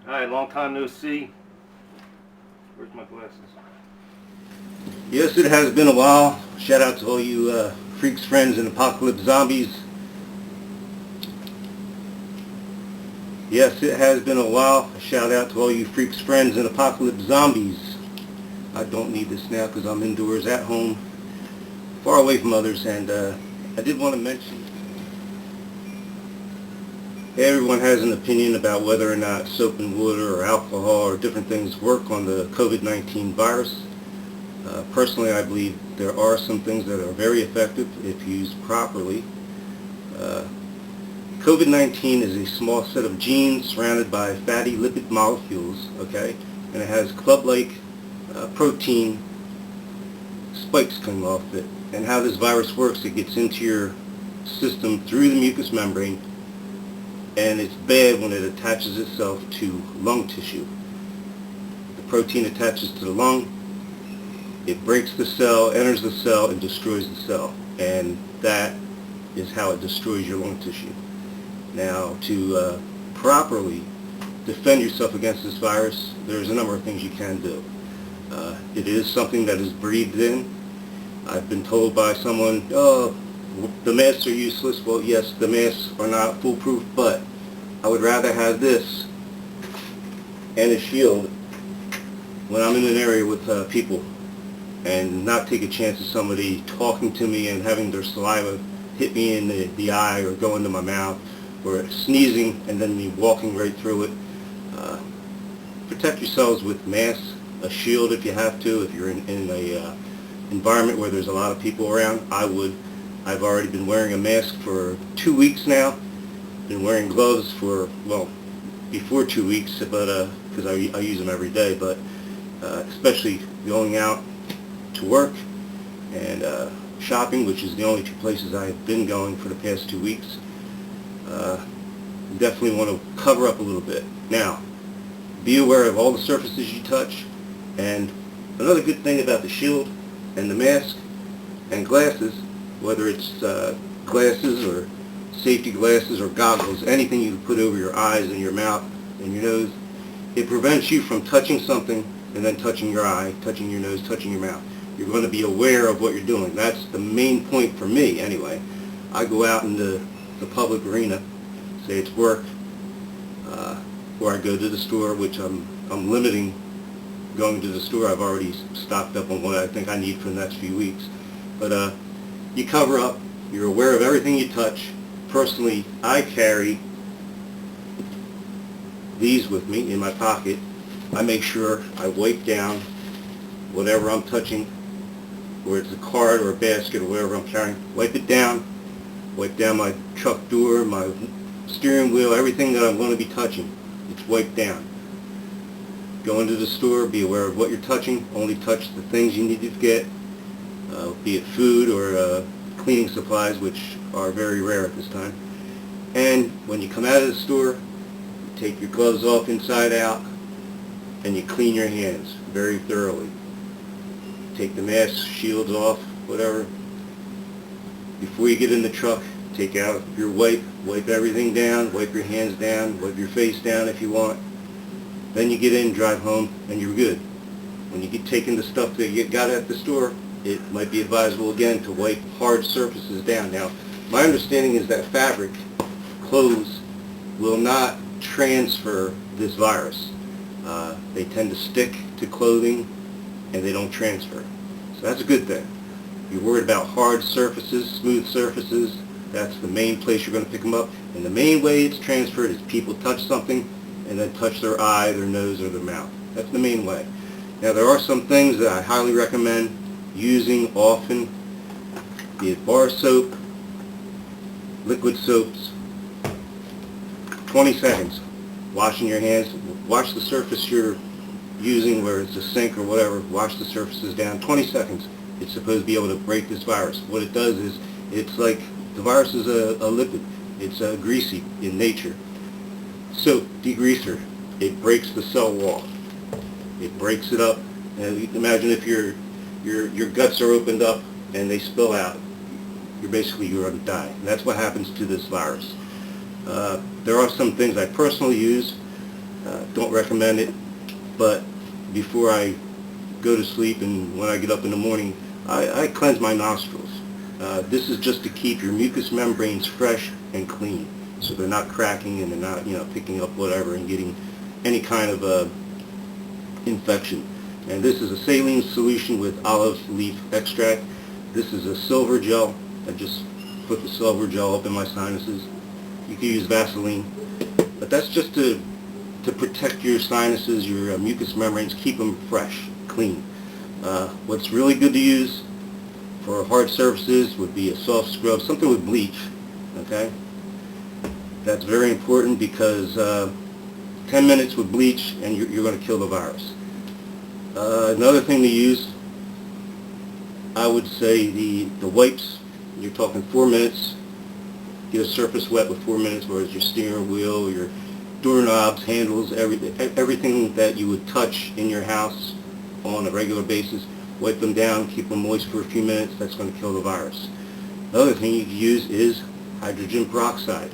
Alright, long time no see. Where's my glasses? Yes, it has been a while. Shout out to all you freaks, friends, and apocalypse zombies. Yes, it has been a while. Shout out to all you freaks, friends, and apocalypse zombies. I don't need this now because I'm indoors at home, far away from others, and I did want to mention, everyone has an opinion about whether or not soap and water or alcohol or different things work on the COVID-19 virus. Personally, I believe there are some things that are very effective if used properly. Uh, COVID-19 is a small set of genes surrounded by fatty lipid molecules, okay? And it has club-like protein spikes coming off it. And how this virus works, it gets into your system through the mucous membrane, and it's bad when it attaches itself to lung tissue. The protein attaches to the lung, it breaks the cell, enters the cell, and destroys the cell. And that is how it destroys your lung tissue. Now, to properly defend yourself against this virus, there's a number of things you can do. It is something that is breathed in. I've been told by someone, oh, the masks are useless. Well, yes, the masks are not foolproof, but I would rather have this and a shield when I'm in an area with people, and not take a chance of somebody talking to me and having their saliva hit me in the eye or go into my mouth, or sneezing and then me walking right through it. Protect yourselves with masks, a shield if you have to. If you're in a environment where there's a lot of people around, I would. I've already been wearing a mask for 2 weeks now. Been wearing gloves for, well, before 2 weeks, but because I use them every day, but especially going out to work and shopping, which is the only two places I've been going for the past 2 weeks. Definitely want to cover up a little bit. Now, be aware of all the surfaces you touch, and another good thing about the shield and the mask and glasses, whether it's glasses or safety glasses or goggles, anything you can put over your eyes and your mouth and your nose, it prevents you from touching something and then touching your eye, touching your nose, touching your mouth. You're going to be aware of what you're doing. That's the main point for me anyway. I go out in the public arena, say it's work, or I go to the store, which I'm limiting going to the store. I've already stocked up on what I think I need for the next few weeks. But you cover up, you're aware of everything you touch. Personally, I carry these with me in my pocket. I make sure I wipe down whatever I'm touching, whether it's a card or a basket or whatever I'm carrying. Wipe it down. Wipe down my truck door, my steering wheel, everything that I'm going to be touching. It's wiped down. Go into the store, be aware of what you're touching. Only touch the things you need to get, be it food or cleaning supplies, which are very rare at this time. And when you come out of the store, you take your gloves off inside out, and you clean your hands very thoroughly. Take the mask, shields off, whatever. Before you get in the truck, take out your wipe everything down, wipe your hands down, wipe your face down if you want. Then you get in, drive home, and you're good. When you get taking the stuff that you got at the store, it might be advisable again to wipe hard surfaces down. Now, my understanding is that fabric, clothes, will not transfer this virus. They tend to stick to clothing and they don't transfer. So that's a good thing. You're worried about hard surfaces, smooth surfaces, that's the main place you're going to pick them up. And the main way it's transferred is people touch something and then touch their eye, their nose, or their mouth. That's the main way. Now there are some things that I highly recommend using often, be it bar soap, liquid soaps. 20 seconds. Washing your hands. Wash the surface you're using, where it's a sink or whatever. Wash the surfaces down. 20 seconds. It's supposed to be able to break this virus. What it does is, it's like, the virus is a lipid. It's greasy in nature. Soap, degreaser. It breaks the cell wall. It breaks it up. And you can imagine if your guts are opened up and they spill out, you're going to die. And that's what happens to this virus. There are some things I personally use. Don't recommend it, but before I go to sleep and when I get up in the morning, I cleanse my nostrils. This is just to keep your mucous membranes fresh and clean, so they're not cracking and they're not, picking up whatever and getting any kind of infection. And this is a saline solution with olive leaf extract. This is a silver gel. I just put the silver gel up in my sinuses. You can use Vaseline, but that's just to protect your sinuses, your mucous membranes, keep them fresh, clean. What's really good to use for hard surfaces would be a soft scrub, something with bleach, okay? That's very important because 10 minutes with bleach and you're going to kill the virus. Another thing to use, I would say the wipes. You're talking 4 minutes. Get a surface wet with 4 minutes, whether it's your steering wheel, your doorknobs, handles, everything that you would touch in your house on a regular basis. Wipe them down, keep them moist for a few minutes. That's going to kill the virus. Another thing you can use is hydrogen peroxide.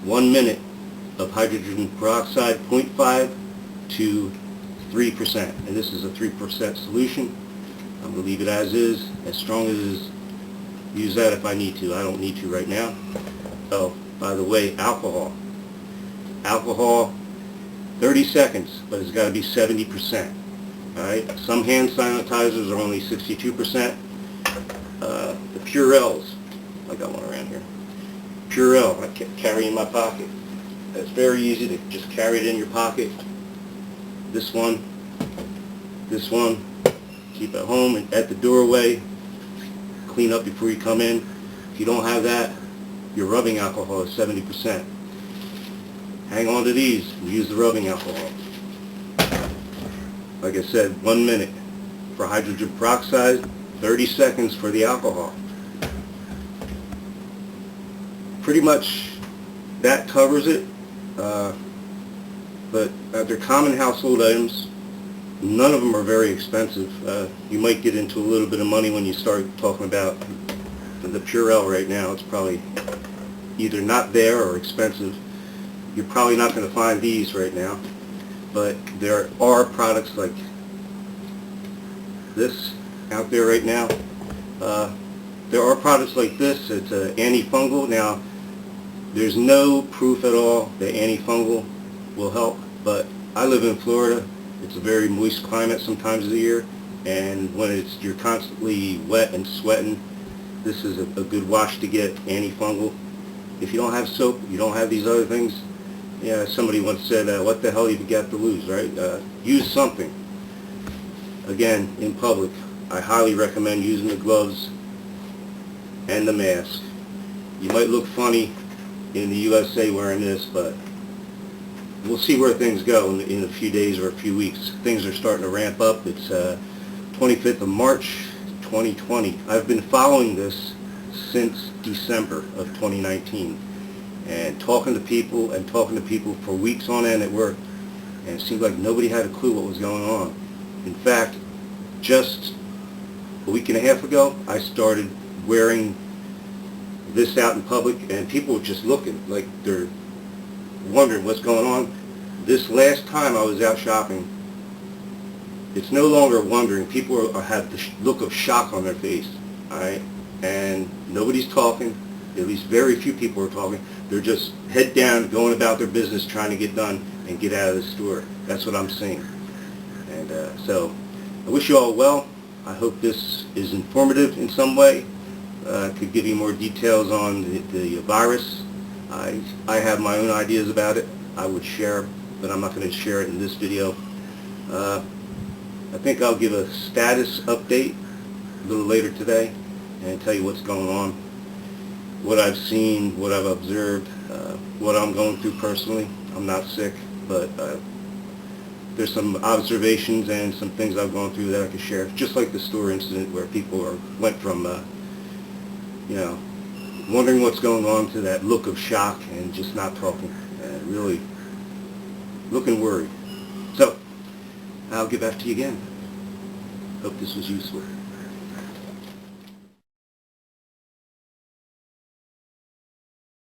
1 minute of hydrogen peroxide, 0.5 to 3%, and this is a 3% solution. I'm going to leave it as is, as strong as it is. Use that if I need to. I don't need to right now. Oh, by the way, alcohol. Alcohol, 30 seconds, but it's got to be 70%. Alright, some hand sanitizers are only 62%. The Purells, I got one around here. Purell, I carry in my pocket. It's very easy to just carry it in your pocket. This one, keep at home and at the doorway. Clean up before you come in. If you don't have that, your rubbing alcohol is 70%. Hang on to these. Use the rubbing alcohol. Like I said, 1 minute for hydrogen peroxide, 30 seconds for the alcohol. Pretty much that covers it. But they're common household items. None of them are very expensive. You might get into a little bit of money when you start talking about the Purell right now. It's probably either not there or expensive. You're probably not going to find these right now. But there are products like this out there right now. There are products like this. It's an antifungal. Now, there's no proof at all that antifungal will help, but I live in Florida. It's a very moist climate sometimes of the year, and when you're constantly wet and sweating, this is a good wash to get antifungal. If you don't have soap, you don't have these other things, somebody once said, what the hell you got to lose, right? Use something. Again, in public, I highly recommend using the gloves and the mask. You might look funny in the USA wearing this, but we'll see where things go in a few days or a few weeks. Things are starting to ramp up. It's 25th of March, 2020. I've been following this since December of 2019 and talking to people for weeks on end at work, and it seemed like nobody had a clue what was going on. In fact, just a week and a half ago, I started wearing this out in public, and people were just looking like they're wondering what's going on. This last time I was out shopping, it's no longer wondering. People have the look of shock on their face, all right? And nobody's talking. At least very few people are talking. They're just head down, going about their business, trying to get done and get out of the store. That's what I'm seeing. And so I wish you all well. I hope this is informative in some way. Could give you more details on the virus. I have my own ideas about it. I would share, but I'm not going to share it in this video. I think I'll give a status update a little later today and tell you what's going on, what I've seen, what I've observed, what I'm going through personally. I'm not sick, but there's some observations and some things I've gone through that I can share, just like the store incident where people went from, wondering what's going on to that look of shock and just not talking and really looking worried. So, I'll get back to you again. Hope this was useful.